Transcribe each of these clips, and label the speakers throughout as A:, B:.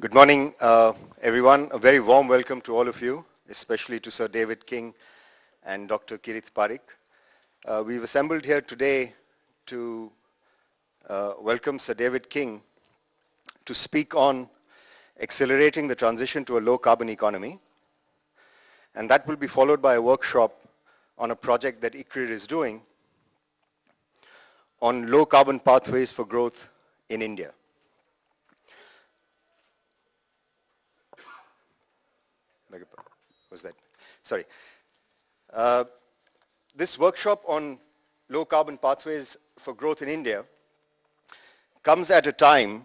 A: Good morning, everyone. A very warm welcome to all of you, especially to Sir David King and Dr. Kirith Parikh. We've assembled here today to welcome Sir David King to speak on accelerating the transition to a low-carbon economy. And that will be followed by a workshop on a project that ICRIER is doing on low-carbon pathways for growth in India. Was that? Sorry. This workshop on low-carbon pathways for growth in India comes at a time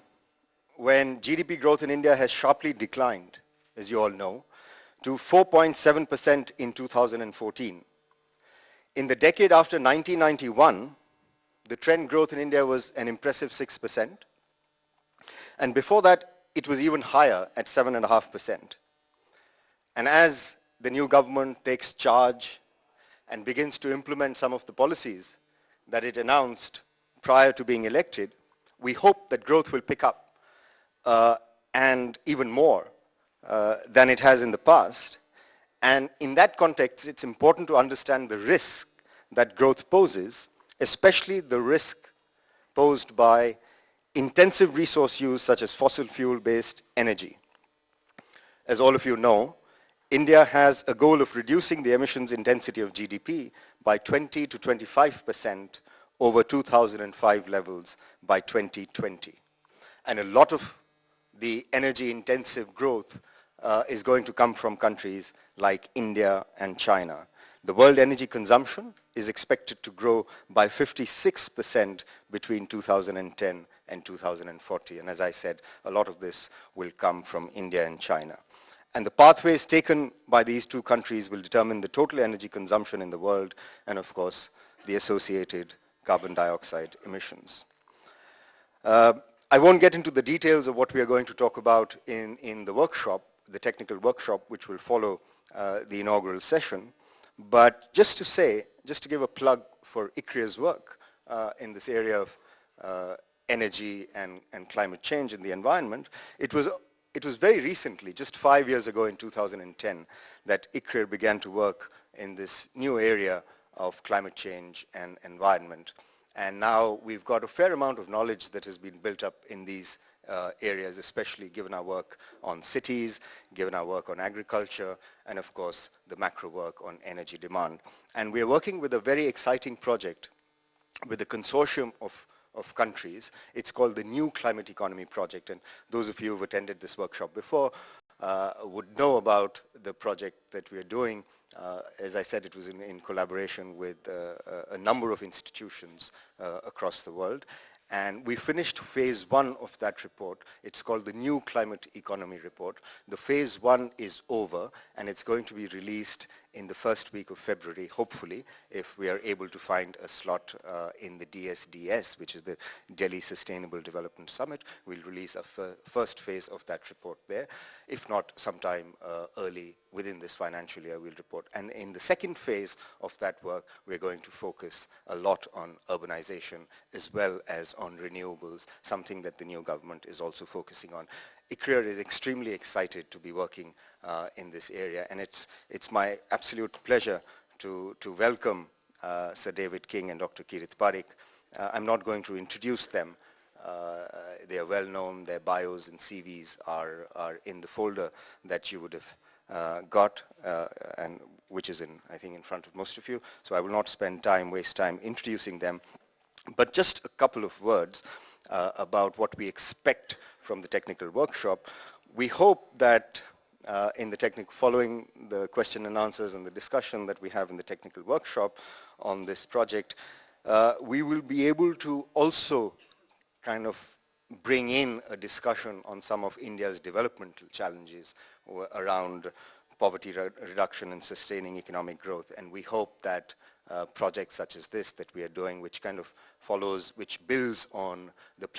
A: when GDP growth in India has sharply declined, as you all know, to 4.7% in 2014. In the decade after 1991, the trend growth in India was an impressive 6%. And before that, it was even higher at 7.5%. And as the new government takes charge and begins to implement some of the policies that it announced prior to being elected, we hope that growth will pick up and even more than it has in the past. And in that context, it's important to understand the risk that growth poses, especially the risk posed by intensive resource use such as fossil fuel-based energy. As all of you know, India has a goal of reducing the emissions intensity of GDP by 20 to 25% over 2005 levels by 2020. And a lot of the energy-intensive growth is going to come from countries like India and China. The world energy consumption is expected to grow by 56% between 2010 and 2040. And as I said, a lot of this will come from India and China. And the pathways taken by these two countries will determine the total energy consumption in the world and, of course, the associated carbon dioxide emissions. I won't get into the details of what we are going to talk about in the workshop, the technical workshop, which will follow the inaugural session. But just to give a plug for ICRIER's work in this area of energy and climate change in the environment, it was very recently, just 5 years ago in 2010, that ICRIER began to work in this new area of climate change and environment. And now we've got a fair amount of knowledge that has been built up in these areas, especially given our work on cities, given our work on agriculture, and of course the macro work on energy demand. And we are working with a very exciting project with a consortium of countries. It's called the New Climate Economy Project, and those of you who've attended this workshop before would know about the project that we are doing. As I said, it was in collaboration with a number of institutions across the world. And we finished phase 1 of that report. It's called the New Climate Economy Report. The phase 1 is over, and it's going to be released in the first week of February, hopefully, if we are able to find a slot in the DSDS, which is the Delhi Sustainable Development Summit. We'll release a first phase of that report there. If not, sometime early within this financial year, we'll report. And in the second phase of that work, we're going to focus a lot on urbanization as well as on renewables, something that the new government is also focusing on. ICRIER is extremely excited to be working in this area, and it's my absolute pleasure to welcome Sir David King and Dr. Kirith Parikh. I'm not going to introduce them. They are well known. Their bios and CVs are in the folder that you would have got, and which is I think, in front of most of you. So I will not waste time introducing them. But just a couple of words about what we expect from the technical workshop. We hope that following the question and answers and the discussion that we have in the technical workshop on this project, we will be able to also kind of bring in a discussion on some of India's developmental challenges around poverty reduction and sustaining economic growth. And we hope that projects such as this that we are doing, which kind of follows, which builds on the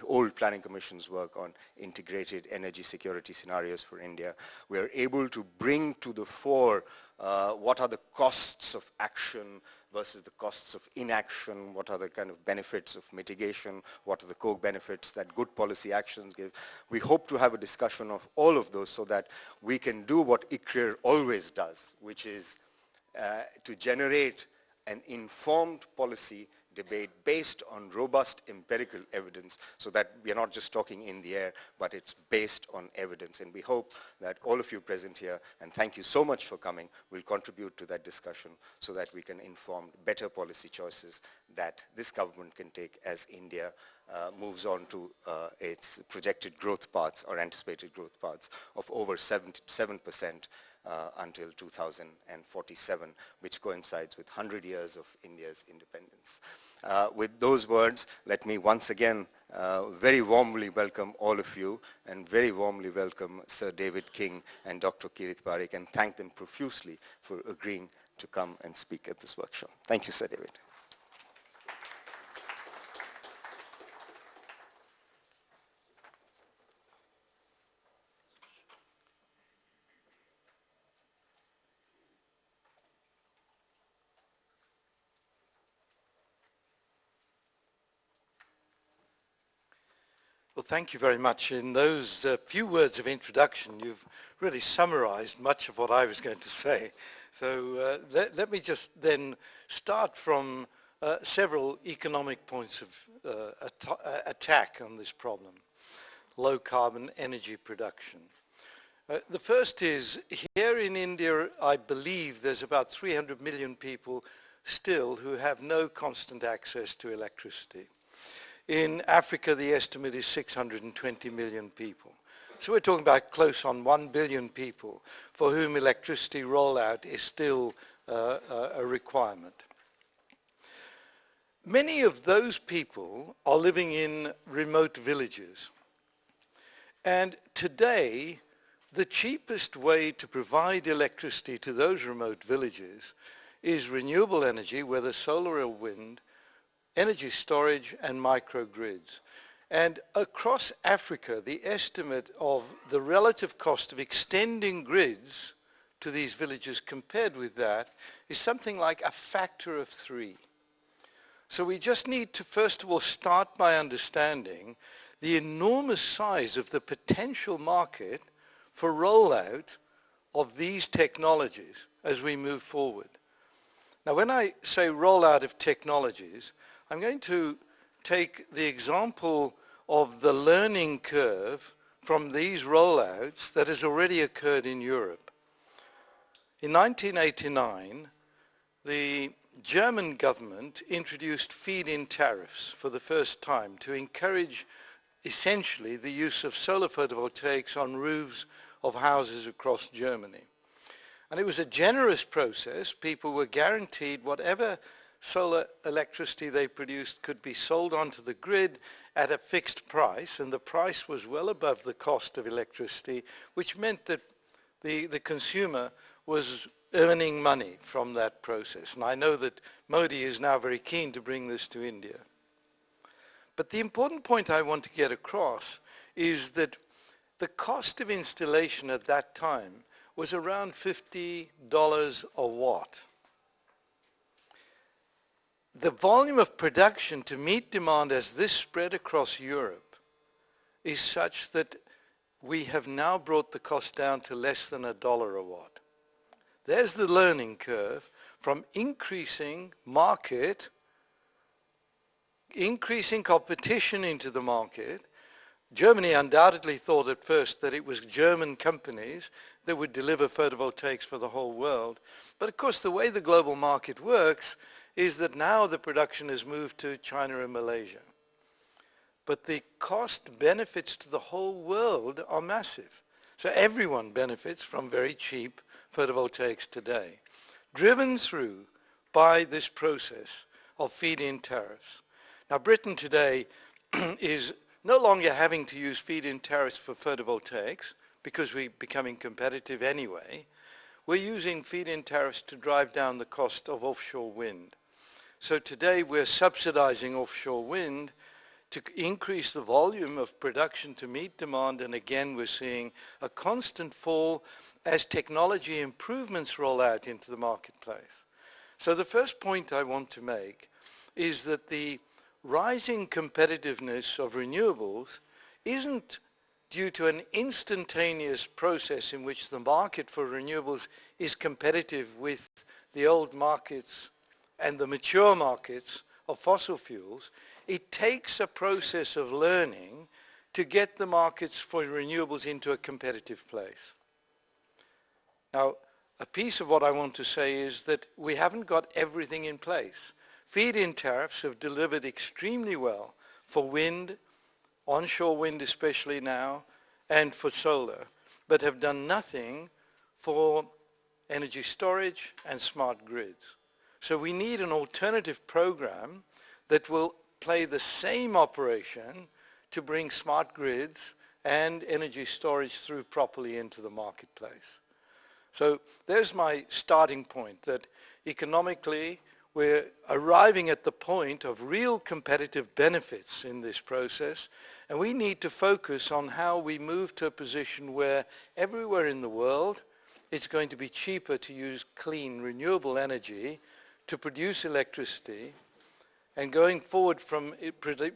A: old planning commission's work on integrated energy security scenarios for India. We are able to bring to the fore what are the costs of action versus the costs of inaction, what are the kind of benefits of mitigation, what are the co-benefits that good policy actions give. We hope to have a discussion of all of those so that we can do what ICRIER always does, which is to generate an informed policy debate based on robust empirical evidence, so that we are not just talking in the air, but it's based on evidence. And we hope that all of you present here, and thank you so much for coming, will contribute to that discussion so that we can inform better policy choices that this government can take as India moves on to its projected growth paths or anticipated growth paths of over 7% until 2047, which coincides with 100 years of India's independence. With those words, let me once again very warmly welcome all of you, and very warmly welcome Sir David King and Dr. Kirit Parikh, and thank them profusely for agreeing to come and speak at this workshop. Thank you, Sir David.
B: Well, thank you very much. In those few words of introduction, you've really summarized much of what I was going to say. So let me just then start from several economic points of attack on this problem: low carbon energy production. The first is, here in India, I believe there's about 300 million people still who have no constant access to electricity. In Africa, the estimate is 620 million people. So we're talking about close on 1 billion people for whom electricity rollout is still a requirement. Many of those people are living in remote villages. And today, the cheapest way to provide electricity to those remote villages is renewable energy, whether solar or wind, energy storage, and microgrids. And across Africa, the estimate of the relative cost of extending grids to these villages compared with that is something like a factor of 3. So we just need to, first of all, start by understanding the enormous size of the potential market for rollout of these technologies as we move forward. Now, when I say rollout of technologies, I'm going to take the example of the learning curve from these rollouts that has already occurred in Europe. In 1989, the German government introduced feed-in tariffs for the first time to encourage essentially the use of solar photovoltaics on roofs of houses across Germany. And it was a generous process. People were guaranteed whatever solar electricity they produced could be sold onto the grid at a fixed price, and the price was well above the cost of electricity, which meant that the consumer was earning money from that process. And I know that Modi is now very keen to bring this to India. But the important point I want to get across is that the cost of installation at that time was around $50 a watt. The volume of production to meet demand as this spread across Europe is such that we have now brought the cost down to less than $1 a watt. There's the learning curve from increasing market, increasing competition into the market. Germany undoubtedly thought at first that it was German companies that would deliver photovoltaics for the whole world. But of course, the way the global market works is that now the production has moved to China and Malaysia. But the cost benefits to the whole world are massive. So everyone benefits from very cheap photovoltaics today, driven through by this process of feed-in tariffs. Now, Britain today is no longer having to use feed-in tariffs for photovoltaics because we're becoming competitive anyway. we're using feed-in tariffs to drive down the cost of offshore wind. So today we're subsidizing offshore wind to increase the volume of production to meet demand, and again we're seeing a constant fall as technology improvements roll out into the marketplace. So the first point I want to make is that the rising competitiveness of renewables isn't due to an instantaneous process in which the market for renewables is competitive with the old markets and the mature markets of fossil fuels. It takes a process of learning to get the markets for renewables into a competitive place. Now, a piece of what I want to say is that we haven't got everything in place. Feed-in tariffs have delivered extremely well for wind, onshore wind especially now, and for solar, but have done nothing for energy storage and smart grids. So we need an alternative program that will play the same operation to bring smart grids and energy storage through properly into the marketplace. So there's my starting point, that economically we're arriving at the point of real competitive benefits in this process, and we need to focus on how we move to a position where everywhere in the world it's going to be cheaper to use clean, renewable energy to produce electricity, and going forward from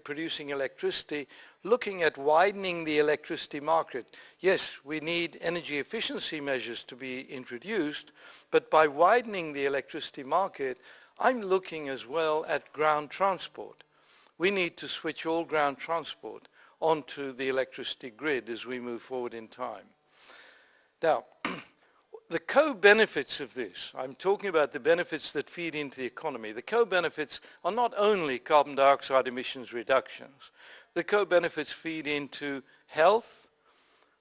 B: producing electricity, looking at widening the electricity market. Yes, we need energy efficiency measures to be introduced, but by widening the electricity market, I'm looking as well at ground transport. We need to switch all ground transport onto the electricity grid as we move forward in time. Now, the co-benefits of this, I'm talking about the benefits that feed into the economy. The co-benefits are not only carbon dioxide emissions reductions. The co-benefits feed into health.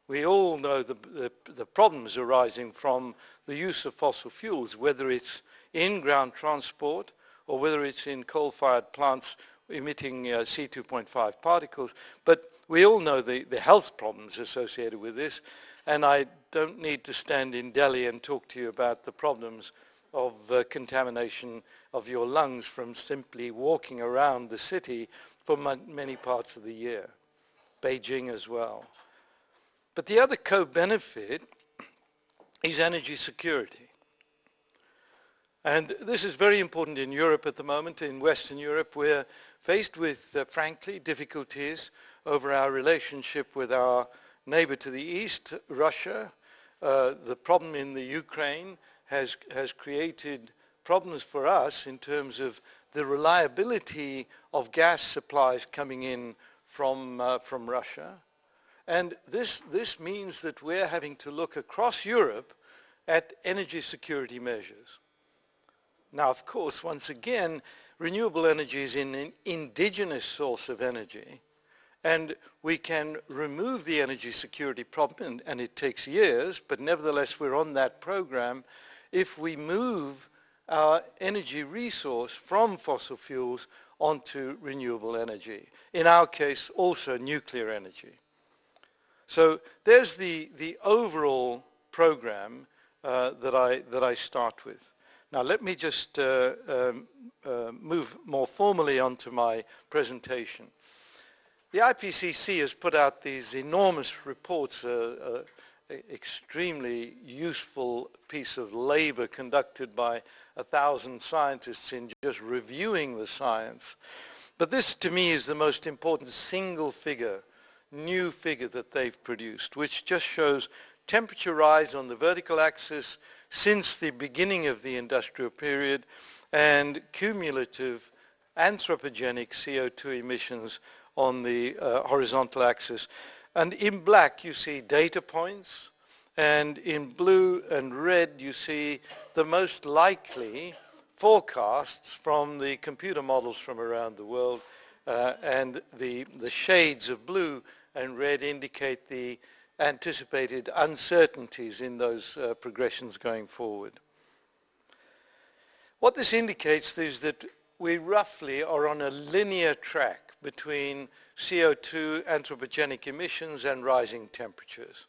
B: We all know the problems arising from the use of fossil fuels, whether it's in ground transport or whether it's in coal-fired plants emitting C2.5 particles. But we all know the health problems associated with this. And I don't need to stand in Delhi and talk to you about the problems of contamination of your lungs from simply walking around the city for many parts of the year. Beijing as well. But the other co-benefit is energy security. And this is very important in Europe at the moment. In Western Europe, we're faced with, frankly, difficulties over our relationship with our neighbor to the east, Russia. The problem in the Ukraine has created problems for us in terms of the reliability of gas supplies coming in from Russia. And this means that we're having to look across Europe at energy security measures. Now, of course, once again, renewable energy is an indigenous source of energy. And we can remove the energy security problem, and it takes years, but nevertheless we're on that program, if we move our energy resource from fossil fuels onto renewable energy. In our case, also nuclear energy. So there's the overall program that I start with. Now let me just move more formally onto my presentation. The IPCC has put out these enormous reports, extremely useful piece of labor conducted by 1,000 scientists in just reviewing the science. But this to me is the most important single figure, new figure that they've produced, which just shows temperature rise on the vertical axis since the beginning of the industrial period and cumulative anthropogenic CO2 emissions on the horizontal axis. And in black you see data points, and in blue and red you see the most likely forecasts from the computer models from around the world, and the shades of blue and red indicate the anticipated uncertainties in those progressions going forward. What this indicates is that we roughly are on a linear track between CO2 anthropogenic emissions and rising temperatures.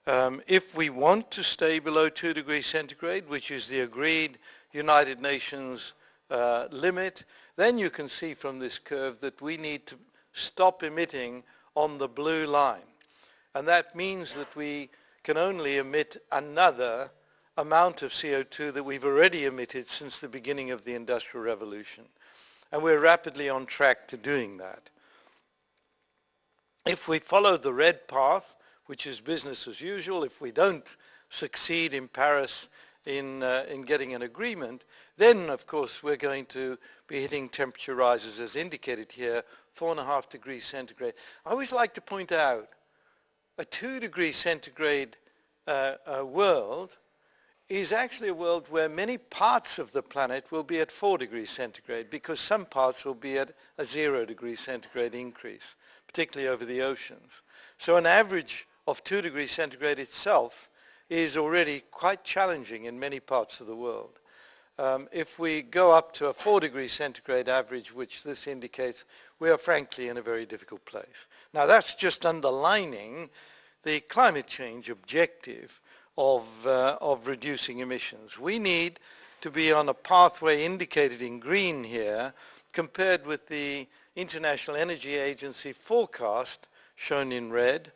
B: If we want to stay below 2 degrees centigrade, which is the agreed United Nations limit, then you can see from this curve that we need to stop emitting on the blue line. And that means that we can only emit another amount of CO2 that we've already emitted since the beginning of the Industrial Revolution. And we're rapidly on track to doing that. If we follow the red path, which is business as usual, if we don't succeed in Paris in getting an agreement, then of course we're going to be hitting temperature rises as indicated here, 4.5 degrees centigrade. I always like to point out a 2 degree centigrade world is actually a world where many parts of the planet will be at 4 degrees centigrade because some parts will be at a 0 degree centigrade increase, particularly over the oceans. So an average of 2 degrees centigrade itself is already quite challenging in many parts of the world. If we go up to a 4 degrees centigrade average, which this indicates, we are frankly in a very difficult place. Now that's just underlining the climate change objective of reducing emissions. We need to be on a pathway indicated in green here compared with the International Energy Agency forecast shown in red.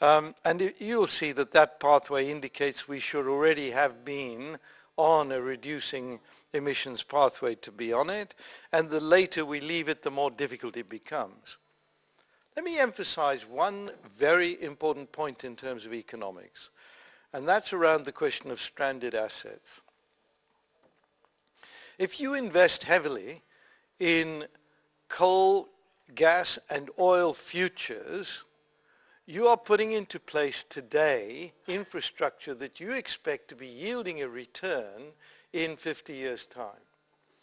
B: And you'll see that that pathway indicates we should already have been on a reducing emissions pathway to be on it, and the later we leave it, the more difficult it becomes. Let me emphasize one very important point in terms of economics, and that's around the question of stranded assets. If you invest heavily in coal, gas, and oil futures, you are putting into place today infrastructure that you expect to be yielding a return in 50 years' time.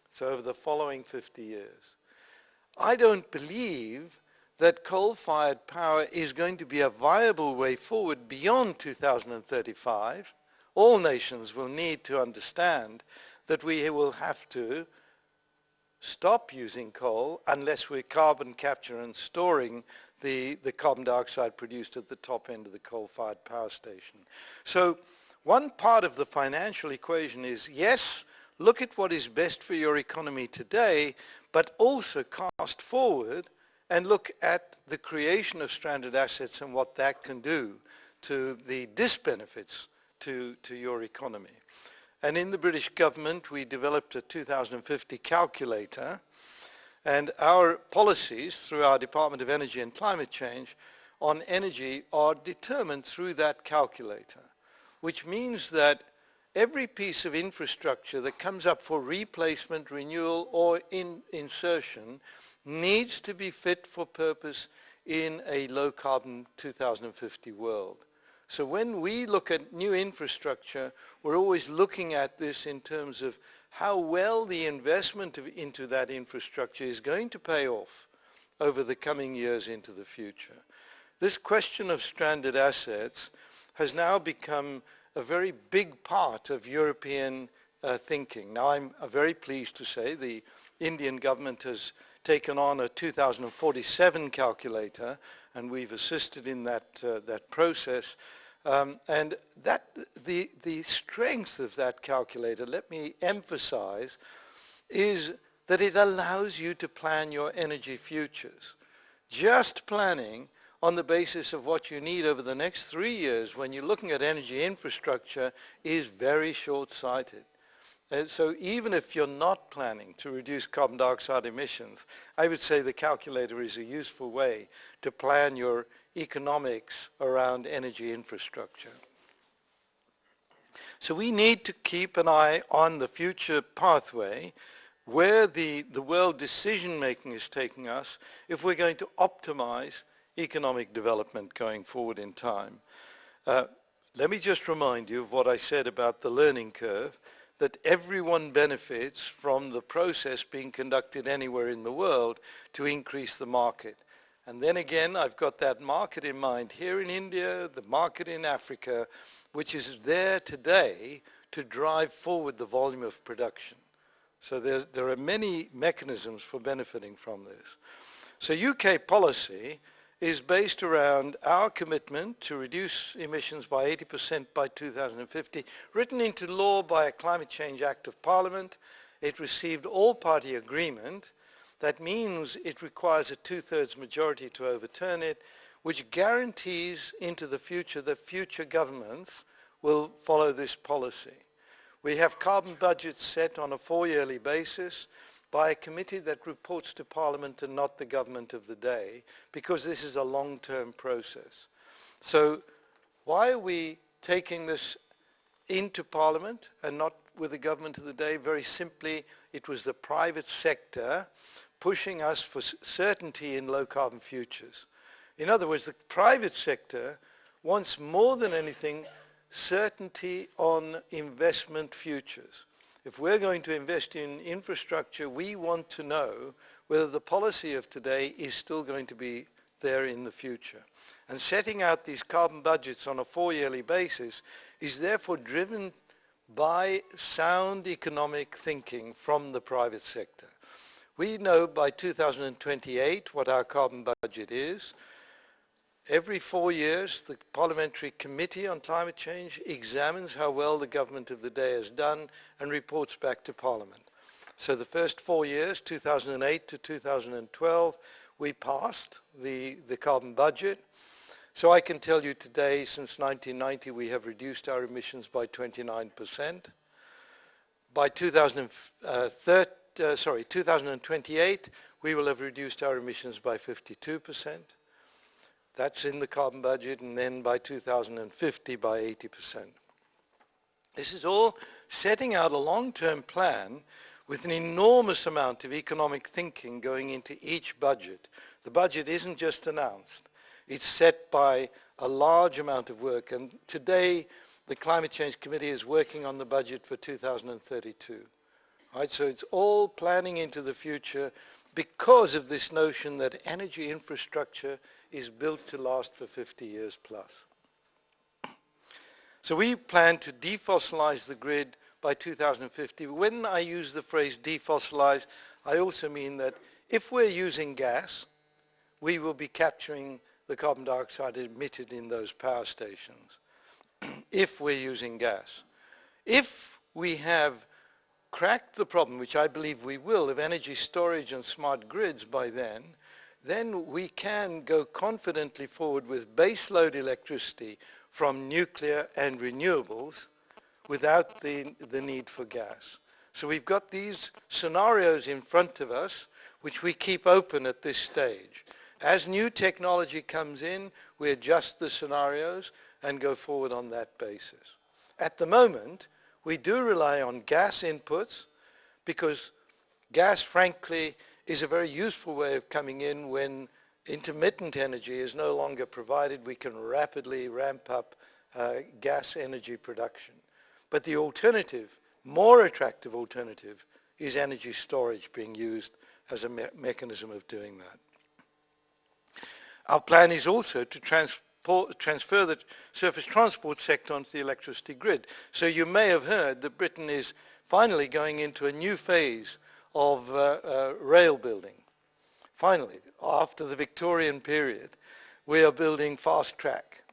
B: So over the following 50 years. I don't believe that coal-fired power is going to be a viable way forward beyond 2035. All nations will need to understand that we will have to stop using coal unless we're carbon capture and storing the carbon dioxide produced at the top end of the coal-fired power station. So one part of the financial equation is, yes, look at what is best for your economy today, but also cast forward and look at the creation of stranded assets and what that can do to the disbenefits to your economy. And in the British government, we developed a 2050 calculator, and our policies through our Department of Energy and Climate Change on energy are determined through that calculator, which means that every piece of infrastructure that comes up for replacement, renewal, or insertion needs to be fit for purpose in a low-carbon 2050 world. So when we look at new infrastructure, we're always looking at this in terms of how well the investment into that infrastructure is going to pay off over the coming years into the future. This question of stranded assets has now become a very big part of European thinking. Now I'm very pleased to say the Indian government has taken on a 2047 calculator, and we've assisted in that process. And the strength of that calculator, let me emphasize, is that it allows you to plan your energy futures. Just planning on the basis of what you need over the next 3 years when you're looking at energy infrastructure is very short-sighted. So even if you're not planning to reduce carbon dioxide emissions, I would say the calculator is a useful way to plan your economics around energy infrastructure. So we need to keep an eye on the future pathway where the world decision-making is taking us if we're going to optimize economic development going forward in time. Let me just remind you of what I said about the learning curve, that everyone benefits from the process being conducted anywhere in the world to increase the market. And then again, I've got that market in mind here in India, the market in Africa, which is there today to drive forward the volume of production. So there are many mechanisms for benefiting from this. So UK policy is based around our commitment to reduce emissions by 80% by 2050, written into law by a Climate Change Act of Parliament. It received all-party agreement. That means it requires a 2/3 majority to overturn it, which guarantees into the future that future governments will follow this policy. We have carbon budgets set on a 4-yearly basis by a committee that reports to Parliament and not the government of the day, because this is a long-term process. So why are we taking this into Parliament and not with the government of the day? Very simply, it was the private sector pushing us for certainty in low-carbon futures. In other words, the private sector wants more than anything certainty on investment futures. If we're going to invest in infrastructure, we want to know whether the policy of today is still going to be there in the future. And setting out these carbon budgets on a 4-yearly basis is therefore driven by sound economic thinking from the private sector. We know by 2028 what our carbon budget is. Every 4 years, the Parliamentary Committee on Climate Change examines how well the government of the day has done and reports back to Parliament. So the first 4 years, 2008 to 2012, we passed the carbon budget. So I can tell you today, since 1990, we have reduced our emissions by 29%. By 2028, we will have reduced our emissions by 52%. That's in the carbon budget, and then by 2050 by 80%. This is all setting out a long-term plan with an enormous amount of economic thinking going into each budget. The budget isn't just announced. It's set by a large amount of work, and today the Climate Change Committee is working on the budget for 2032. Right, so it's all planning into the future because of this notion that energy infrastructure is built to last for 50 years plus. So we plan to defossilize the grid by 2050. When I use the phrase defossilize, I also mean that if we're using gas, we will be capturing the carbon dioxide emitted in those power stations, if we're using gas. If we have cracked the problem, which I believe we will, of energy storage and smart grids by then we can go confidently forward with baseload electricity from nuclear and renewables without the need for gas. So we've got these scenarios in front of us, which we keep open at this stage. As new technology comes in, we adjust the scenarios and go forward on that basis. At the moment, we do rely on gas inputs because gas, frankly, is a very useful way of coming in when intermittent energy is no longer provided. We can rapidly ramp up gas energy production. But the alternative, more attractive alternative, is energy storage being used as a mechanism of doing that. Our plan is also to transfer the surface transport sector onto the electricity grid. So you may have heard that Britain is finally going into a new phase of rail building. Finally, after the Victorian period, we are building fast track.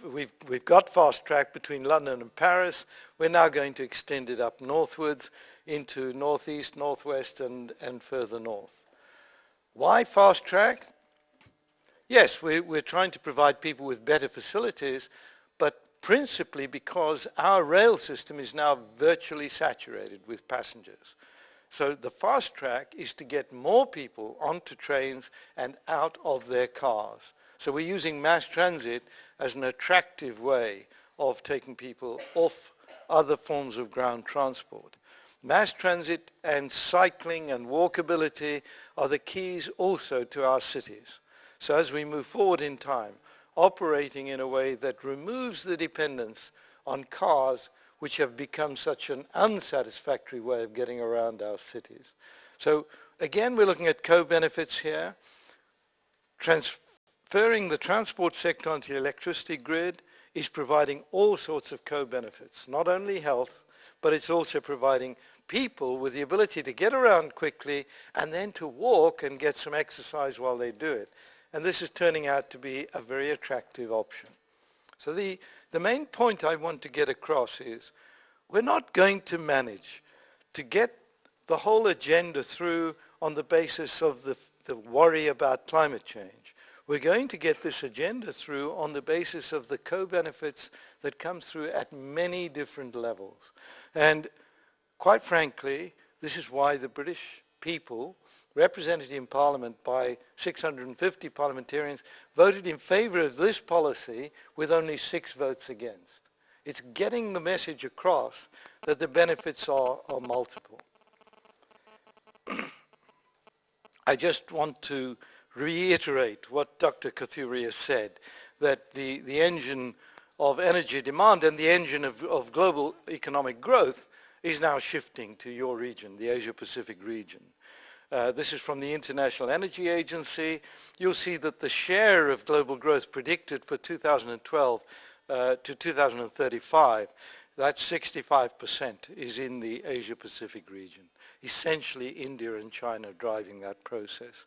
B: We've got fast track between London and Paris. We're now going to extend it up northwards into northeast, northwest, and further north. Why fast track? Yes, we're trying to provide people with better facilities, but principally because our rail system is now virtually saturated with passengers. So the fast track is to get more people onto trains and out of their cars. So we're using mass transit as an attractive way of taking people off other forms of ground transport. Mass transit and cycling and walkability are the keys also to our cities. So as we move forward in time, operating in a way that removes the dependence on cars, which have become such an unsatisfactory way of getting around our cities. So again, we're looking at co-benefits here. Transferring the transport sector onto the electricity grid is providing all sorts of co-benefits, not only health, but it's also providing people with the ability to get around quickly and then to walk and get some exercise while they do it. And this is turning out to be a very attractive option. So the main point I want to get across is we're not going to manage to get the whole agenda through on the basis of the worry about climate change. We're going to get this agenda through on the basis of the co-benefits that come through at many different levels. And quite frankly, this is why the British people, represented in Parliament by 650 parliamentarians, voted in favor of this policy with only 6 votes against. It's getting the message across that the benefits are multiple. I just want to reiterate what Dr. Kathuria said, that the engine of energy demand and the engine of global economic growth is now shifting to your region, the Asia-Pacific region. This is from the International Energy Agency. You'll see that the share of global growth predicted for 2012 to 2035, that's 65%, is in the Asia-Pacific region. Essentially India and China driving that process.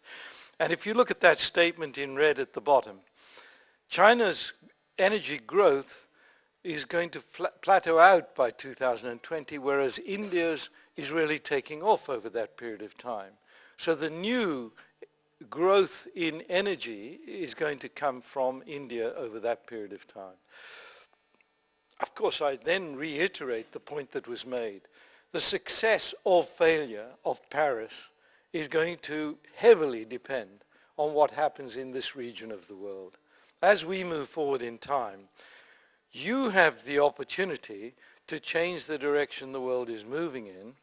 B: And if you look at that statement in red at the bottom, China's energy growth is going to plateau out by 2020, whereas India's is really taking off over that period of time. So the new growth in energy is going to come from India over that period of time. Of course, I then reiterate the point that was made. The success or failure of Paris is going to heavily depend on what happens in this region of the world. As we move forward in time, you have the opportunity to change the direction the world is moving in.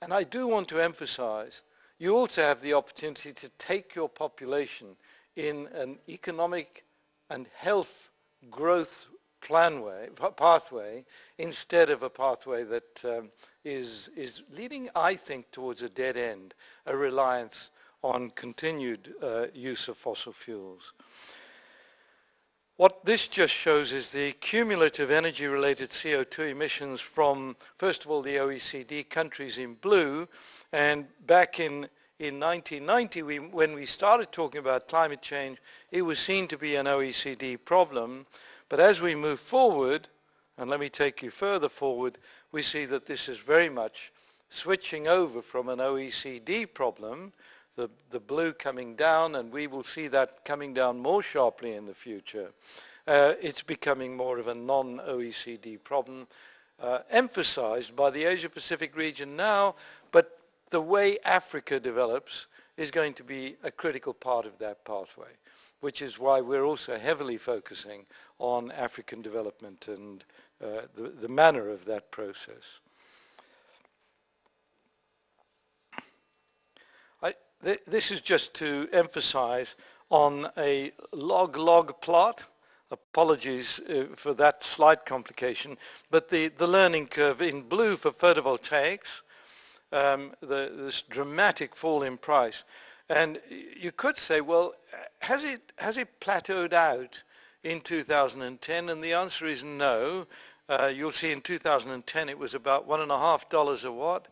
B: And I do want to emphasize, you also have the opportunity to take your population in an economic and health growth pathway instead of a pathway that is leading, I think, towards a dead end, a reliance on continued use of fossil fuels. What this just shows is the cumulative energy-related CO2 emissions from, first of all, the OECD countries in blue, and back in 1990, when we started talking about climate change, it was seen to be an OECD problem. But as we move forward, and let me take you further forward, we see that this is very much switching over from an OECD problem, the blue coming down, and we will see that coming down more sharply in the future. It's becoming more of a non-OECD problem, emphasized by the Asia-Pacific region now, but the way Africa develops is going to be a critical part of that pathway, which is why we're also heavily focusing on African development and the manner of that process. This is just to emphasize on a log plot. Apologies for that slight complication, but the learning curve in blue for photovoltaics, this dramatic fall in price. And you could say, well, has it plateaued out in 2010? And the answer is no. You'll see in 2010 it was about $1.50 a watt.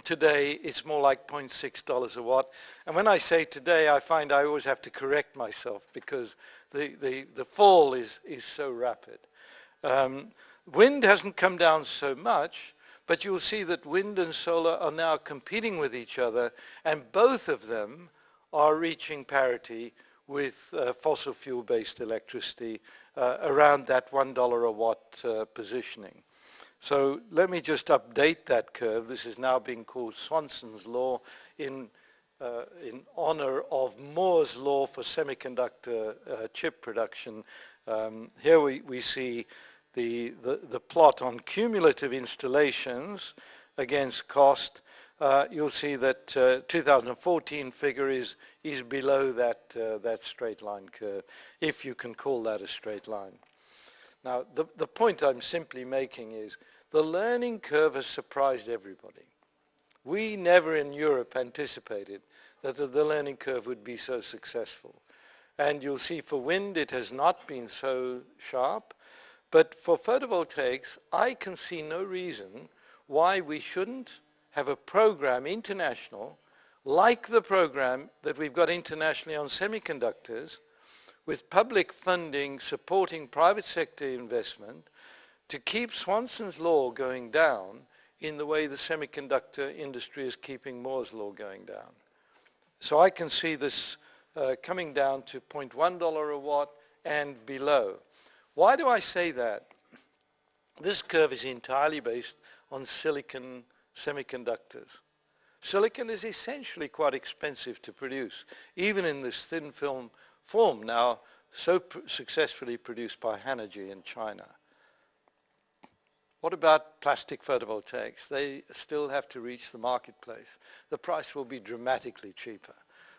B: Today it's more like $0.6 a watt. And when I say today, I find I always have to correct myself because the fall is so rapid. Wind hasn't come down so much, but you'll see that wind and solar are now competing with each other, and both of them are reaching parity with fossil fuel-based electricity around that $1 a watt positioning. So let me just update that curve. This is now being called Swanson's law in honor of Moore's law for semiconductor chip production. Here we see the plot on cumulative installations against cost. You'll see that 2014 figure is below that straight line curve, if you can call that a straight line. Now, the point I'm simply making is the learning curve has surprised everybody. We never in Europe anticipated that the learning curve would be so successful. And you'll see for wind it has not been so sharp, but for photovoltaics I can see no reason why we shouldn't have a program international, like the program that we've got internationally on semiconductors, with public funding supporting private sector investment to keep Swanson's law going down in the way the semiconductor industry is keeping Moore's law going down. So I can see this coming down to $0.1 a watt and below. Why do I say that? This curve is entirely based on silicon semiconductors. Silicon is essentially quite expensive to produce, even in this thin film form now so successfully produced by Hanergy in China. What about plastic photovoltaics? They still have to reach the marketplace. The price will be dramatically cheaper.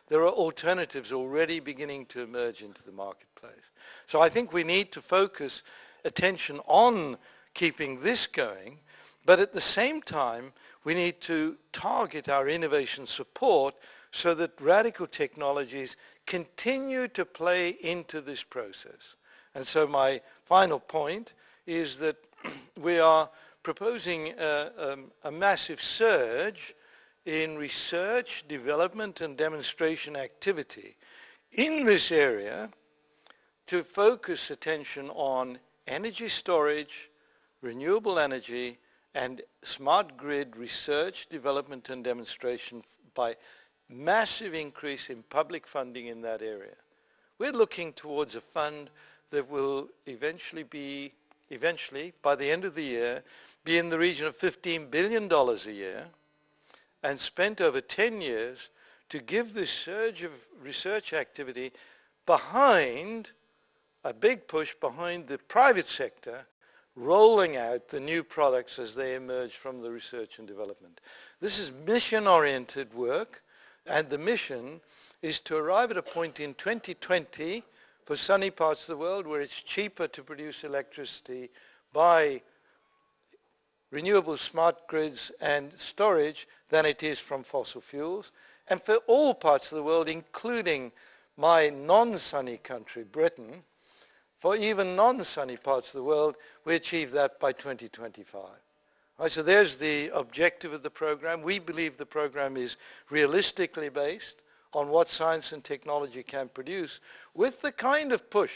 B: There are alternatives already beginning to emerge into the marketplace. So I think we need to focus attention on keeping this going, but at the same time, we need to target our innovation support so that radical technologies continue to play into this process. And so my final point is that we are proposing a massive surge in research, development, and demonstration activity in this area to focus attention on energy storage, renewable energy, and smart grid research, development, and demonstration by massive increase in public funding in that area. We're looking towards a fund that will eventually, by the end of the year, be in the region of $15 billion a year and spent over 10 years to give this surge of research activity behind, a big push behind the private sector rolling out the new products as they emerge from the research and development. This is mission-oriented work, and the mission is to arrive at a point in 2020 for sunny parts of the world where it's cheaper to produce electricity by renewable smart grids and storage than it is from fossil fuels. And for all parts of the world, including my non-sunny country, Britain, for even non-sunny parts of the world, we achieve that by 2025. Right, so there's the objective of the program. We believe the program is realistically based on what science and technology can produce with the kind of push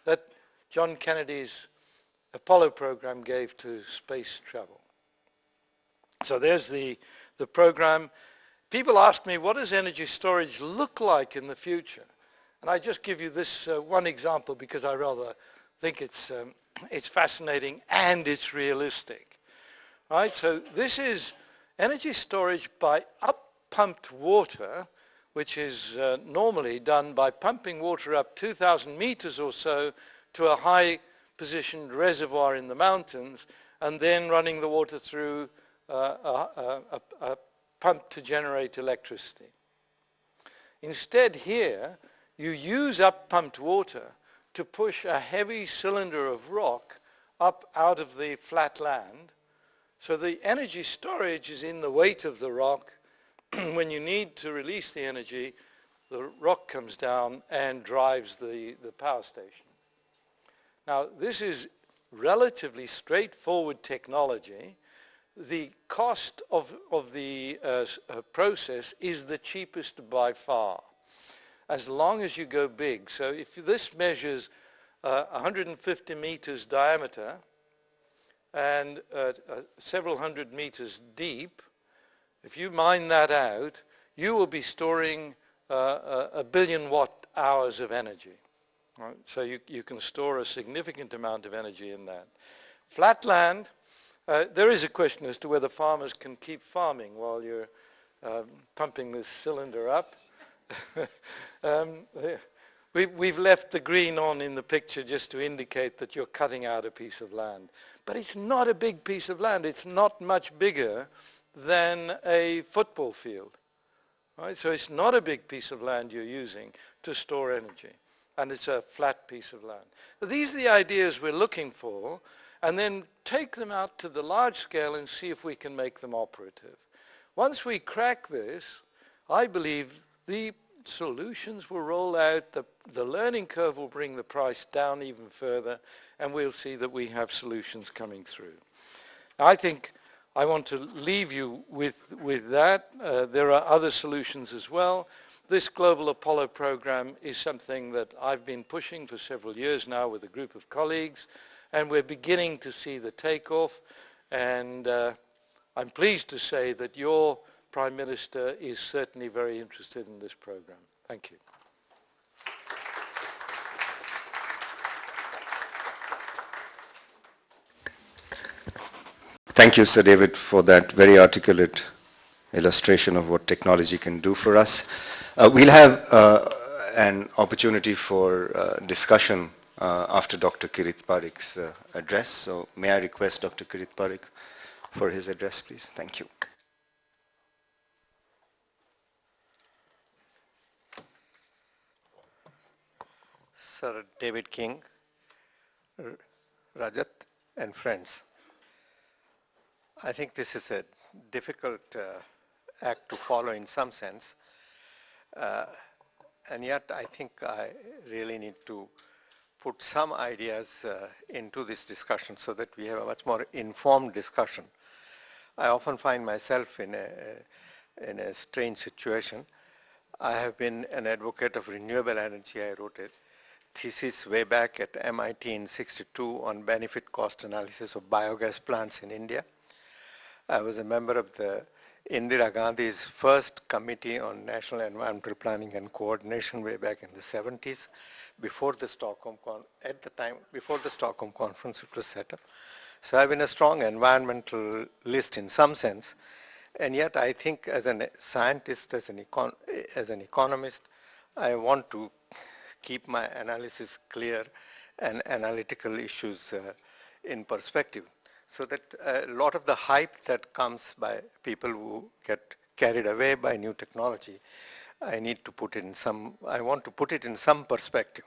B: that John Kennedy's Apollo program gave to space travel. So there's the program. People ask me, what does energy storage look like in the future? And I just give you this one example because I rather think it's fascinating and it's realistic. Right? So this is energy storage by up-pumped water, which is normally done by pumping water up 2,000 meters or so to a high-positioned reservoir in the mountains and then running the water through a pump to generate electricity. Instead here, you use up-pumped water to push a heavy cylinder of rock up out of the flat land. So the energy storage is in the weight of the rock. When you need to release the energy, the rock comes down and drives the power station. Now, this is relatively straightforward technology. The cost of the process is the cheapest by far, as long as you go big. So if this measures 150 meters diameter and several hundred meters deep, if you mine that out, you will be storing 1 billion watt hours of energy. Right? So you can store a significant amount of energy in that. Flat land, there is a question as to whether farmers can keep farming while you're pumping this cylinder up. We've left the green on in the picture just to indicate that you're cutting out a piece of land. But it's not a big piece of land. It's not much bigger than a football field. Right? So it's not a big piece of land you're using to store energy. And it's a flat piece of land. These are the ideas we're looking for, and then take them out to the large scale and see if we can make them operative. Once we crack this, I believe the solutions will roll out, the learning curve will bring the price down even further, and we'll see that we have solutions coming through. Now, I think I want to leave you with that. There are other solutions as well. This Global Apollo program is something that I've been pushing for several years now with a group of colleagues, and we're beginning to see the takeoff. And I'm pleased to say that your Prime Minister is certainly very interested in this program. Thank you.
A: Thank you, Sir David, for that very articulate illustration of what technology can do for us. We'll have an opportunity for discussion after Dr. Kirit Parikh's address. So may I request Dr. Kirit Parikh for his address, please? Thank you.
C: Sir David King, Rajat, and friends. I think this is a difficult act to follow in some sense, and yet I think I really need to put some ideas into this discussion so that we have a much more informed discussion. I often find myself in a strange situation. I have been an advocate of renewable energy. I wrote a thesis way back at MIT in '62 on benefit cost analysis of biogas plants in India. I was a member of the Indira Gandhi's first Committee on National Environmental Planning and Coordination way back in the '70s, before the Stockholm Conference it was set up. So I've been a strong environmentalist in some sense, and yet I think as a scientist, as an economist, I want to keep my analysis clear and analytical issues in perspective, so that a lot of the hype that comes by people who get carried away by new technology, I want to put it in some perspective.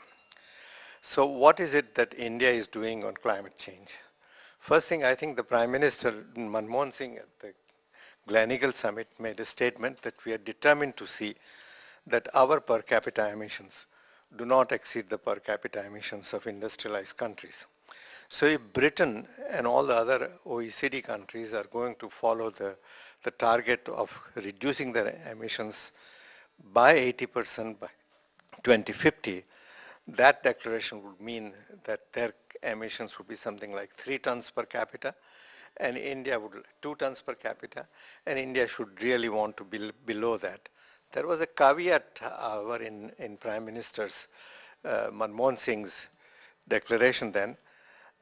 C: So what is it that India is doing on climate change? First thing, I think the Prime Minister Manmohan Singh at the Gleneagle Summit made a statement that we are determined to see that our per capita emissions do not exceed the per capita emissions of industrialized countries. So if Britain and all the other OECD countries are going to follow the target of reducing their emissions by 80% by 2050, that declaration would mean that their emissions would be something like 3 tons per capita, and India would 2 tons per capita, and India should really want to be below that. There was a caveat, however, in Prime Minister's Manmohan Singh's declaration then,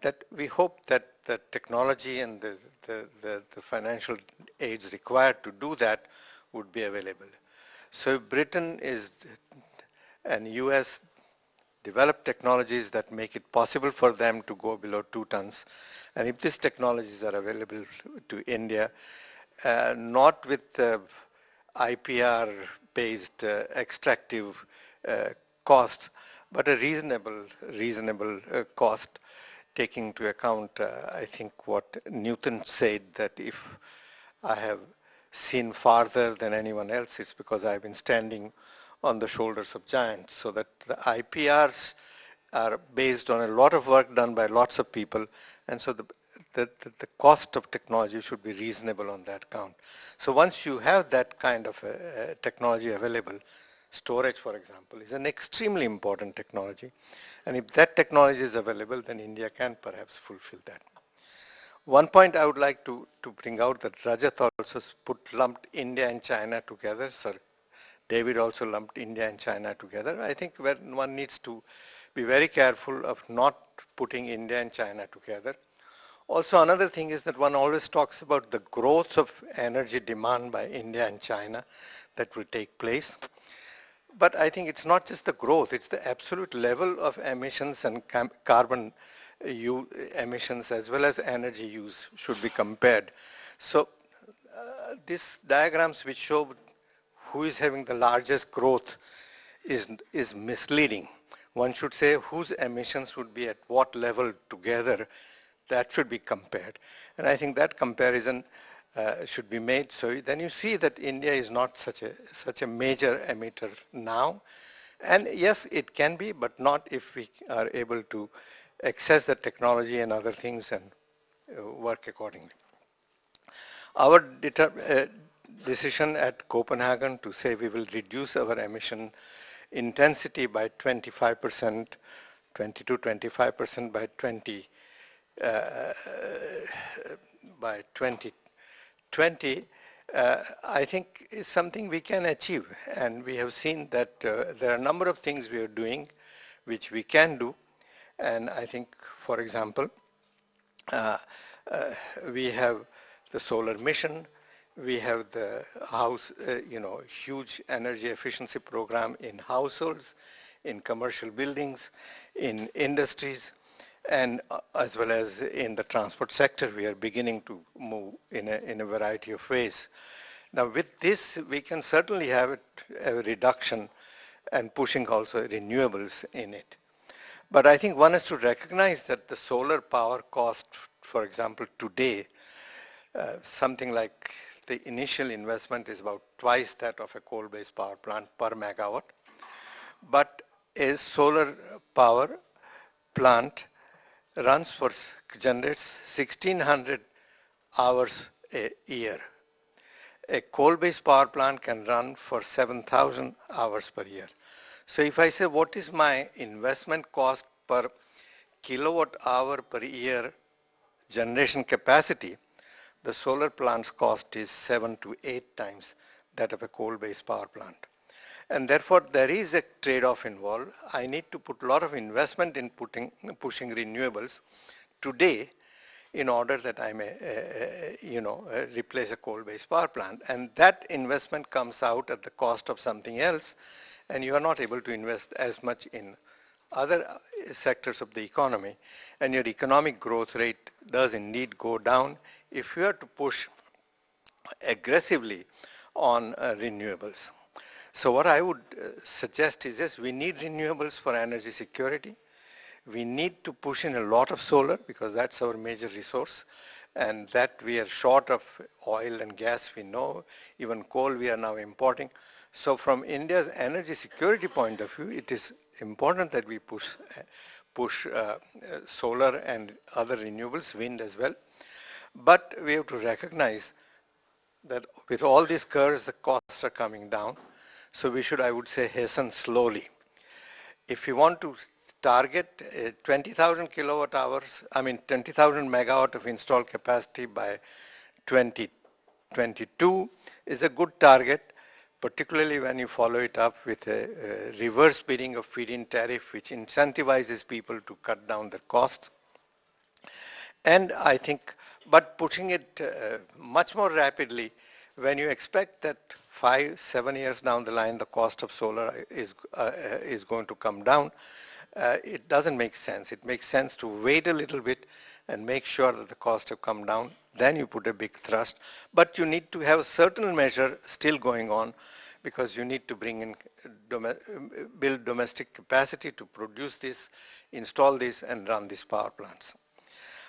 C: that we hope that the technology and the financial aids required to do that would be available. So if Britain and US develop technologies that make it possible for them to go below 2 tons, and if these technologies are available to India, not with IPR-based extractive costs, but a reasonable cost, taking into account, I think, what Newton said, that if I have seen farther than anyone else, it's because I've been standing on the shoulders of giants. So that the IPRs are based on a lot of work done by lots of people, and so the cost of technology should be reasonable on that count. So once you have that kind of technology available, storage, for example, is an extremely important technology. And if that technology is available, then India can perhaps fulfill that. One point I would like to bring out, that Rajat also lumped India and China together. Sir David also lumped India and China together. I think one needs to be very careful of not putting India and China together. Also, another thing is that one always talks about the growth of energy demand by India and China that will take place. But I think it's not just the growth, it's the absolute level of emissions and carbon emissions as well as energy use should be compared. So these diagrams which show who is having the largest growth is misleading. One should say whose emissions would be at what level together. That should be compared. And I think that comparison should be made. So then you see that India is not such a major emitter now. And yes, it can be, but not if we are able to access the technology and other things and work accordingly. Our decision at Copenhagen to say we will reduce our emission intensity by 25%, 20 to 25% by 2020, I think is something we can achieve. And we have seen that there are a number of things we are doing which we can do. And I think, for example, we have the solar mission, we have the huge energy efficiency program in households, in commercial buildings, in industries, and as well as in the transport sector. We are beginning to move in a variety of ways. Now with this, we can certainly have a reduction and pushing also renewables in it. But I think one has to recognize that the solar power cost, for example, today, something like the initial investment is about twice that of a coal-based power plant per megawatt. But a solar power plant generates 1,600 hours a year. A coal-based power plant can run for 7,000 hours per year. So if I say what is my investment cost per kilowatt hour per year generation capacity, the solar plant's cost is 7 to 8 times that of a coal-based power plant. And therefore there is a trade-off involved. I need to put a lot of investment in pushing renewables today in order that I may replace a coal-based power plant. And that investment comes out at the cost of something else, and you are not able to invest as much in other sectors of the economy, and your economic growth rate does indeed go down if you are to push aggressively on renewables. So what I would suggest is this: we need renewables for energy security. We need to push in a lot of solar because that's our major resource, and that we are short of oil and gas, we know. Even coal we are now importing. So from India's energy security point of view, it is important that we push solar and other renewables, wind as well. But we have to recognize that with all these curves, the costs are coming down. So we should, I would say, hasten slowly. If you want to target 20,000 megawatt of installed capacity by 2022 is a good target, particularly when you follow it up with a reverse bidding of feed-in tariff, which incentivizes people to cut down their costs. And I think, but pushing it much more rapidly, when you expect that 5-7 years down the line, the cost of solar is going to come down, it doesn't make sense. It makes sense to wait a little bit and make sure that the costs have come down. Then you put a big thrust. But you need to have a certain measure still going on, because you need to bring in, build domestic capacity to produce this, install this, and run these power plants.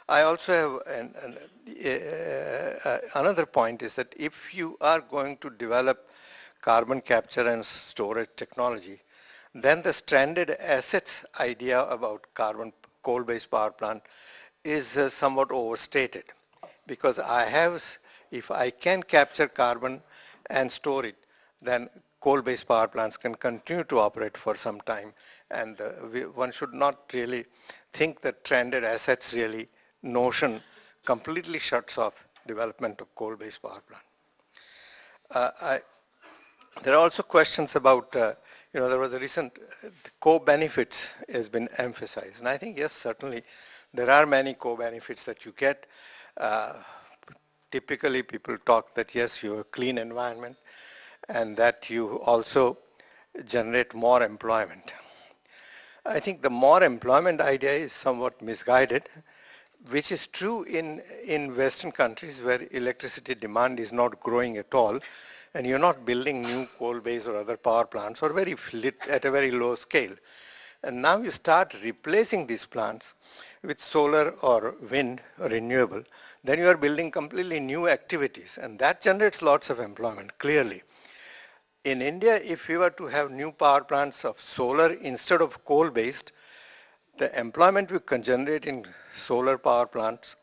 C: I also have another point is that if you are going to develop carbon capture and storage technology, then the stranded assets idea about coal-based power plant is somewhat overstated. Because if I can capture carbon and store it, then coal-based power plants can continue to operate for some time. And one should not really think that stranded assets really notion completely shuts off development of coal-based power plant. There are also questions about, there was a recent, co-benefits has been emphasized. And I think, yes, certainly there are many co-benefits that you get. Typically people talk that, yes, you have a clean environment and that you also generate more employment. I think the more employment idea is somewhat misguided, which is true in Western countries where electricity demand is not growing at all, and you're not building new coal-based or other power plants, or at a very low scale. And now you start replacing these plants with solar or wind or renewable, then you are building completely new activities, and that generates lots of employment, clearly. In India, if we were to have new power plants of solar instead of coal-based, the employment we can generate in solar power plants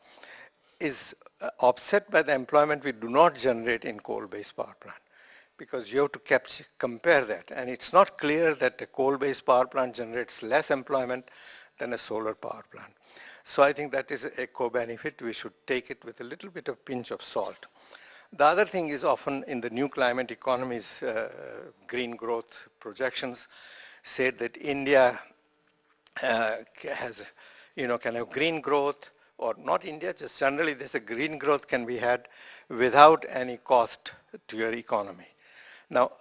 C: is offset by the employment we do not generate in coal-based power plant, because you have to compare that. And it's not clear that a coal-based power plant generates less employment than a solar power plant. So I think that is a co-benefit. We should take it with a little bit of pinch of salt. The other thing is often in the new climate economies, green growth projections say that India has, can have green growth, or not India, just generally there's a green growth can be had without any cost to your economy. Now,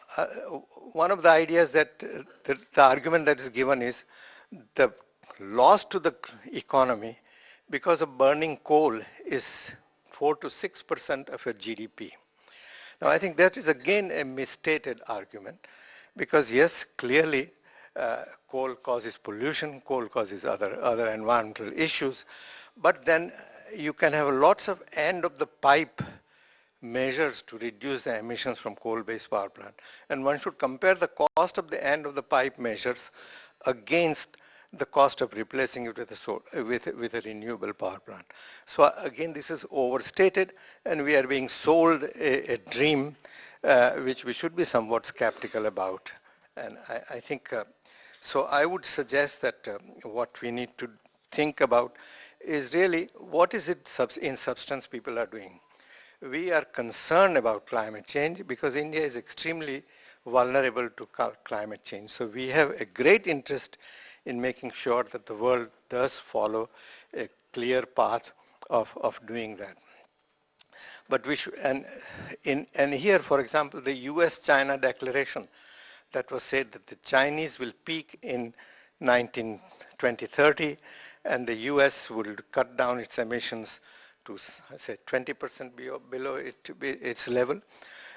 C: one of the ideas that the argument that is given is the loss to the economy because of burning coal is 4 to 6% of your GDP. Now, I think that is again a misstated argument, because yes, clearly coal causes pollution, coal causes other environmental issues, but then you can have lots of end-of-the-pipe measures to reduce the emissions from coal-based power plant. And one should compare the cost of the end-of-the-pipe measures against the cost of replacing it with a renewable power plant. So again, this is overstated, and we are being sold a dream which we should be somewhat skeptical about. And I think, so I would suggest that what we need to think about is really what is it in substance people are doing. We are concerned about climate change because India is extremely vulnerable to climate change. So we have a great interest in making sure that the world does follow a clear path of doing that. But we should, and here, for example, the US-China declaration that was said that the Chinese will peak in 2030, and the US will cut down its emissions to, I say, 20% below its level.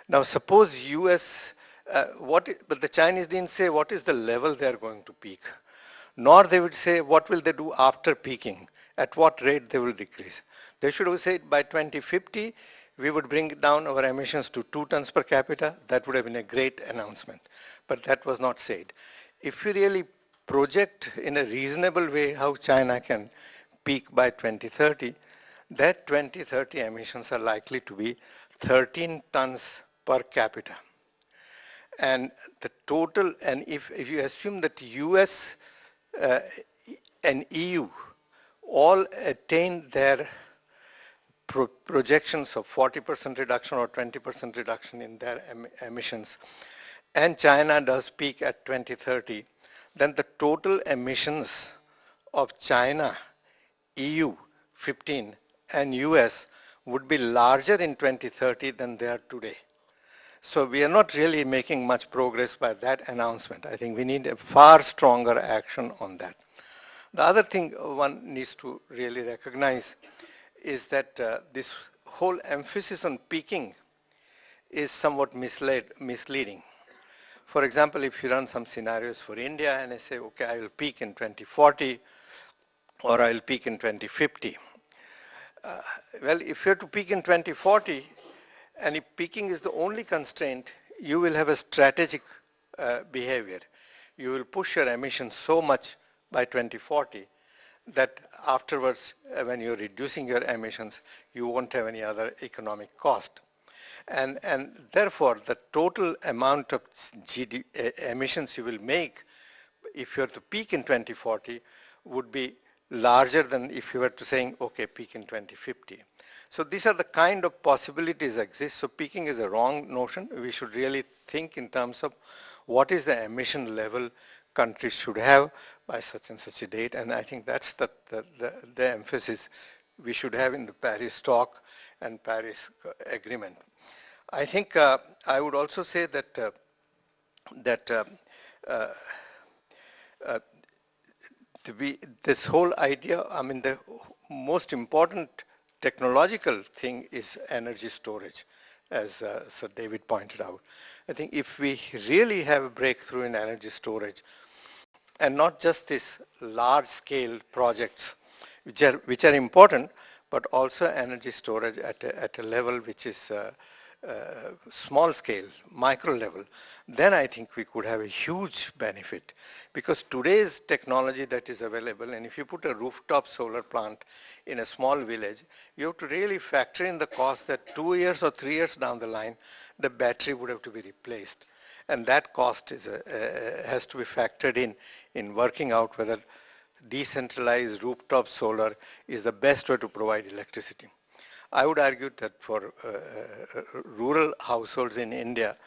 C: Now, suppose US, but the Chinese didn't say what is the level they are going to peak, nor they would say what will they do after peaking, at what rate they will decrease. They should have said by 2050, we would bring down our emissions to 2 tons per capita. That would have been a great announcement, but that was not said. If we really project in a reasonable way how China can peak by 2030, that 2030 emissions are likely to be 13 tons per capita. And the total, and if you assume that US and EU all attain their projections of 40% reduction or 20% reduction in their emissions, and China does peak at 2030, then the total emissions of China, EU, 15, and US would be larger in 2030 than they are today. So we are not really making much progress by that announcement. I think we need a far stronger action on that. The other thing one needs to really recognize is that this whole emphasis on peaking is somewhat misleading. For example, if you run some scenarios for India and I say, okay, I will peak in 2040 or I will peak in 2050. Well, if you have to peak in 2040 and if peaking is the only constraint, you will have a strategic behavior. You will push your emissions so much by 2040 that afterwards, when you're reducing your emissions, you won't have any other economic cost. And therefore, the total amount of emissions you will make if you were to peak in 2040 would be larger than if you were to saying, okay, peak in 2050. So these are the kind of possibilities exist. So peaking is a wrong notion. We should really think in terms of what is the emission level countries should have by such and such a date. And I think that's the emphasis we should have in the Paris talk and Paris agreement. I think I would also say that this whole idea, I mean, the most important technological thing is energy storage, as Sir David pointed out. I think if we really have a breakthrough in energy storage, and not just these large-scale projects, which are important, but also energy storage at a level which is small scale, micro level, then I think we could have a huge benefit. Because today's technology that is available, and if you put a rooftop solar plant in a small village, you have to really factor in the cost that 2 years or 3 years down the line, the battery would have to be replaced. And that cost is has to be factored in working out whether decentralized rooftop solar is the best way to provide electricity. I would argue that for rural households in India,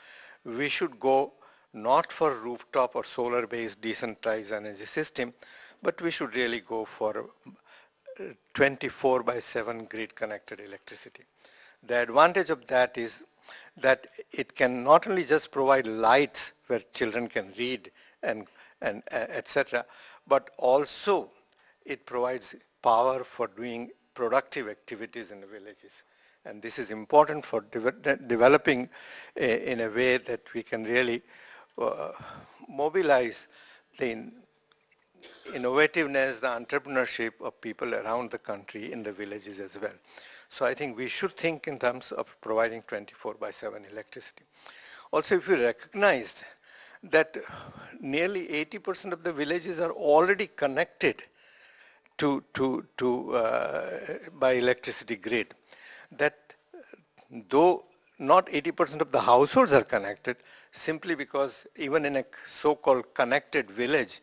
C: we should go not for rooftop or solar-based decentralized energy system, but we should really go for 24/7 grid-connected electricity. The advantage of that is that it can not only just provide lights where children can read and etc., but also it provides power for doing productive activities in the villages. And this is important for developing in a way that we can really mobilize the innovativeness, the entrepreneurship of people around the country in the villages as well. So I think we should think in terms of providing 24/7 electricity. Also, if we recognized that nearly 80% of the villages are already connected by electricity grid, that though not 80% of the households are connected, simply because even in a so-called connected village,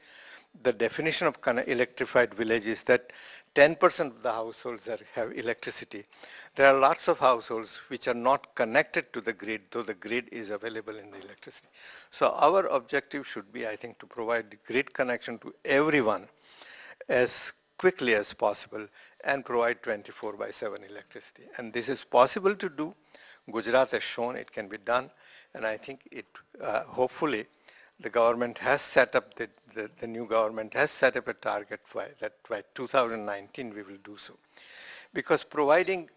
C: the definition of electrified village is that 10% of the households have electricity. There are lots of households which are not connected to the grid, though the grid is available in the electricity. So our objective should be, I think, to provide grid connection to everyone as quickly as possible and provide 24/7 electricity. And this is possible to do. Gujarat has shown it can be done, and I think it hopefully the government has set up, the new government has set up a target that by 2019 we will do so. Because providing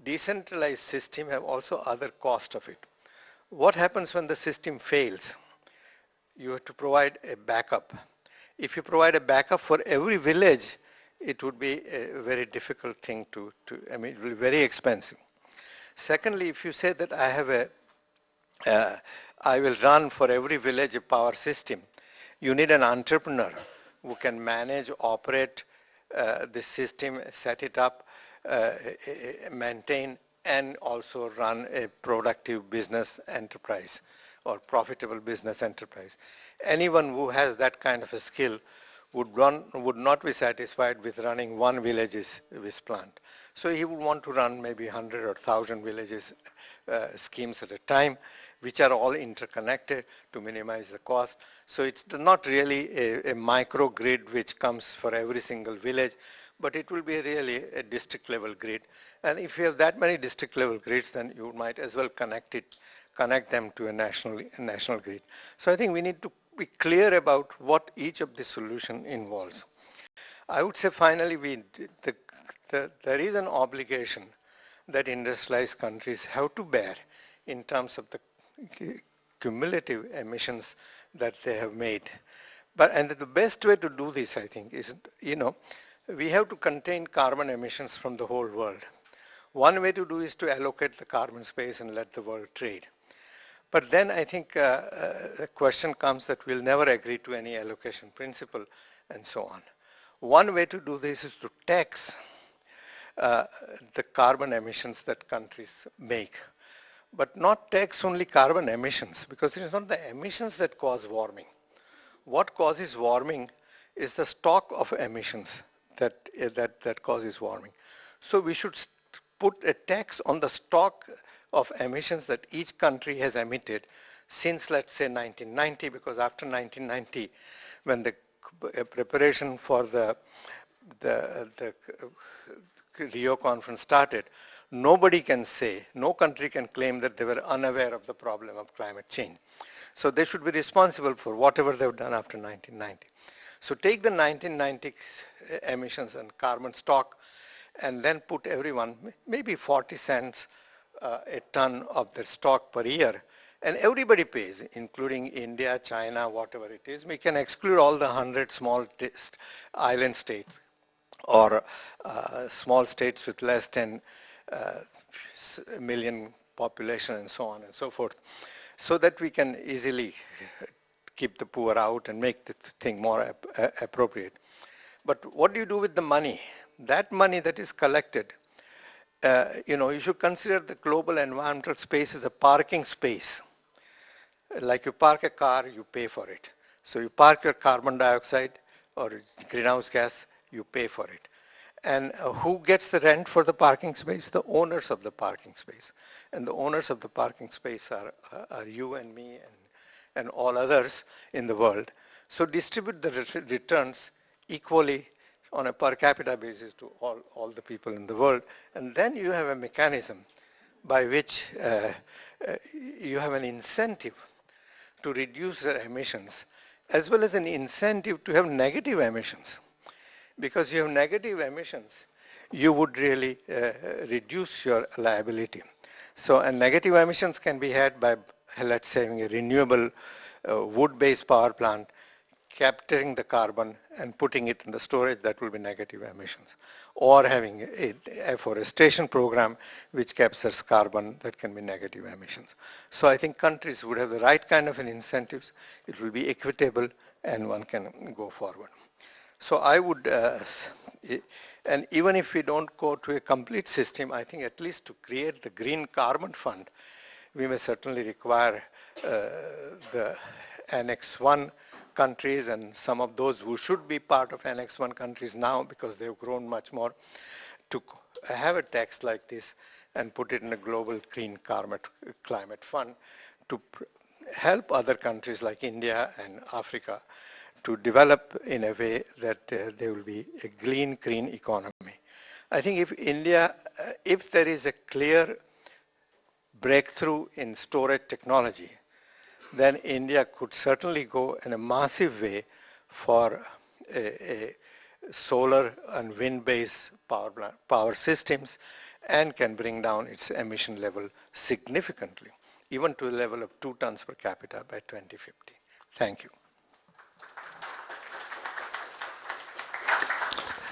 C: decentralized system have also other cost of it. What happens when the system fails? You have to provide a backup. If you provide a backup for every village, it would be a very difficult thing I mean, it will be very expensive. Secondly, if you say that I will run for every village a power system, you need an entrepreneur who can manage, operate this system, set it up, maintain, and also run a productive business enterprise or profitable business enterprise. Anyone who has that kind of a skill would not be satisfied with running one village's plant. So he would want to run maybe 100 or 1,000 villages schemes at a time, which are all interconnected to minimize the cost. So it's not really a micro grid which comes for every single village, but it will be really a district level grid. And if you have that many district level grids, then you might as well connect them to a national grid. So I think we need to be clear about what each of the solution involves. I would say finally, there is an obligation that industrialized countries have to bear in terms of the cumulative emissions that they have made. And the best way to do this, I think, is, we have to contain carbon emissions from the whole world. One way to do is to allocate the carbon space and let the world trade. But then I think the question comes that we'll never agree to any allocation principle and so on. One way to do this is to tax the carbon emissions that countries make. But not tax only carbon emissions, because it is not the emissions that cause warming. What causes warming is the stock of emissions that causes warming. So we should put a tax on the stock of emissions that each country has emitted since, let's say, 1990, because after 1990, when the preparation for the Rio conference started, nobody can say, no country can claim that they were unaware of the problem of climate change. So they should be responsible for whatever they've done after 1990. So take the 1990 emissions and carbon stock and then put everyone, maybe 40 cents a ton of their stock per year. And everybody pays, including India, China, whatever it is. We can exclude all the 100 small island states or small states with less than a million population and so on and so forth, so that we can easily keep the poor out and make the thing more appropriate. But what do you do with the money? That money that is collected, you should consider the global environmental space as a parking space. Like you park a car, you pay for it. So you park your carbon dioxide or greenhouse gas, you pay for it. And who gets the rent for the parking space? The owners of the parking space. And the owners of the parking space are you and me and all others in the world. So distribute the returns equally on a per capita basis to all the people in the world. And then you have a mechanism by which you have an incentive to reduce their emissions, as well as an incentive to have negative emissions. Because you have negative emissions, you would really reduce your liability. So, and negative emissions can be had by, let's say, having a renewable wood-based power plant, capturing the carbon and putting it in the storage. That will be negative emissions. Or having a afforestation program which captures carbon, that can be negative emissions. So I think countries would have the right kind of an incentives. It will be equitable and one can go forward. So I would, and even if we don't go to a complete system, I think at least to create the green carbon fund, we may certainly require the Annex 1 countries and some of those who should be part of Annex 1 countries now, because they've grown much more, to have a tax like this and put it in a global green climate fund to help other countries like India and Africa to develop in a way that there will be a green economy. I think if India, if there is a clear breakthrough in storage technology, then India could certainly go in a massive way for a solar and wind-based power systems and can bring down its emission level significantly, even to a level of 2 tons per capita by 2050. Thank you.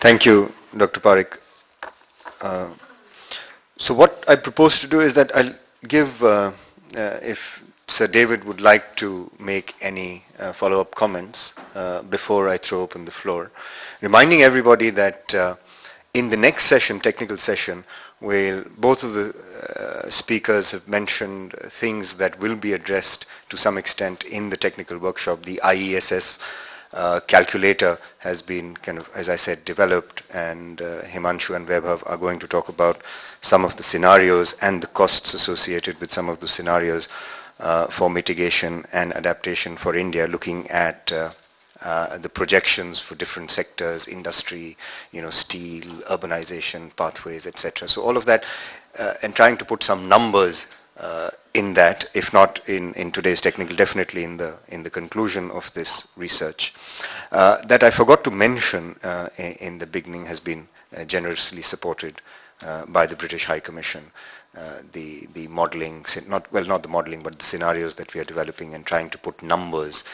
A: Thank you, Dr. Parekh. So what I propose to do is that I'll give, if Sir David would like to make any follow-up comments before I throw open the floor, reminding everybody that in the next session, technical session, where both of the speakers have mentioned things that will be addressed to some extent in the technical workshop. The IESS calculator has been kind of, as I said, developed, and Himanshu and Vaibhav are going to talk about some of the scenarios and the costs associated with some of the scenarios for mitigation and adaptation for India, looking at the projections for different sectors, industry, steel, urbanization, pathways, etc. So all of that, and trying to put some numbers in that, if not in today's technical, definitely in the conclusion of this research. That I forgot to mention in the beginning has been generously supported by the British High Commission. The modeling, not the modeling, but the scenarios that we are developing and trying to put numbers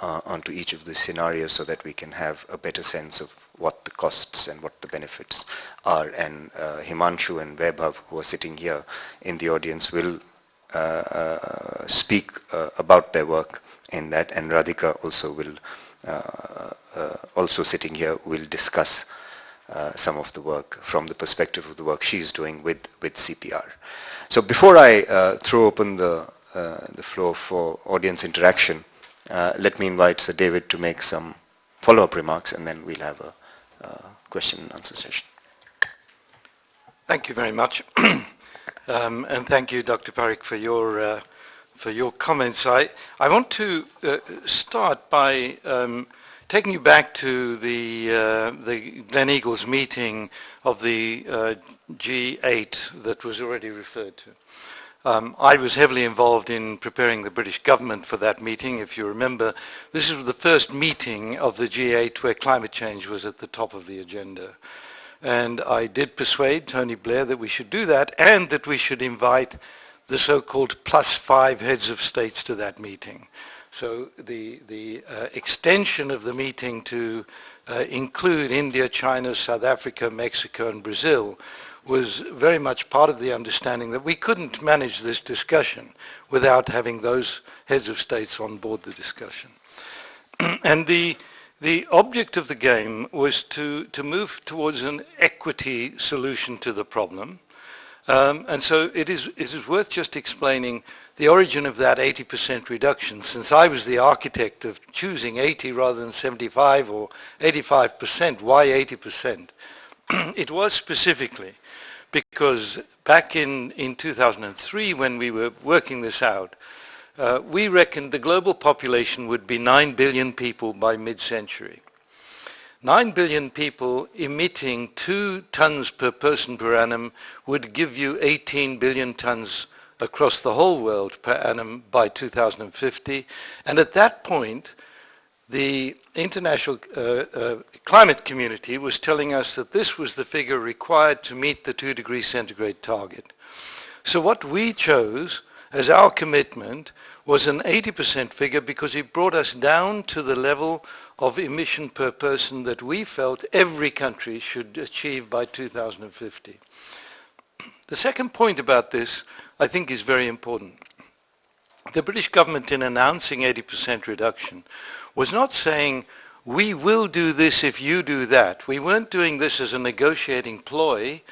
A: onto each of the scenarios so that we can have a better sense of what the costs and what the benefits are. And Himanshu and Vaibhav, who are sitting here in the audience, will speak about their work in that, and Radhika also will, also sitting here, will discuss some of the work from the perspective of the work she is doing with CPR. So before I throw open the floor for audience interaction, let me invite Sir David to make some follow-up remarks, and then we'll have a question and answer session.
B: Thank you very much. And thank you, Dr. Parekh, for your comments. I want to start by taking you back to the Gleneagles meeting of the G8 that was already referred to. I was heavily involved in preparing the British government for that meeting. If you remember, this was the first meeting of the G8 where climate change was at the top of the agenda. And I did persuade Tony Blair that we should do that, and that we should invite the so-called +5 heads of states to that meeting. So the extension of the meeting to include India, China, South Africa, Mexico, and Brazil was very much part of the understanding that we couldn't manage this discussion without having those heads of states on board the discussion. And the object of the game was to move towards an equity solution to the problem. And so it is worth just explaining the origin of that 80% reduction. Since I was the architect of choosing 80 rather than 75 or 85%, why 80%? It was specifically because back in 2003 when we were working this out, we reckoned the global population would be 9 billion people by mid-century. 9 billion people emitting 2 tons per person per annum would give you 18 billion tons across the whole world per annum by 2050. And at that point, the international climate community was telling us that this was the figure required to meet the 2 degrees centigrade target. So what we chose as our commitment was an 80% figure because it brought us down to the level of emission per person that we felt every country should achieve by 2050. The second point about this, I think, is very important. The British government, in announcing 80% reduction, was not saying, we will do this if you do that. We weren't doing this as a negotiating ploy.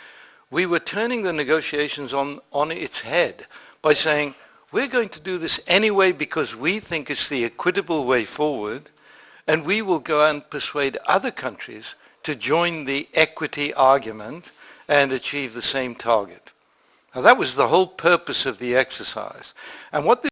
B: We were turning the negotiations on its head by saying, we're going to do this anyway because we think it's the equitable way forward, and we will go and persuade other countries to join the equity argument and achieve the same target. Now that was the whole purpose of the exercise. And what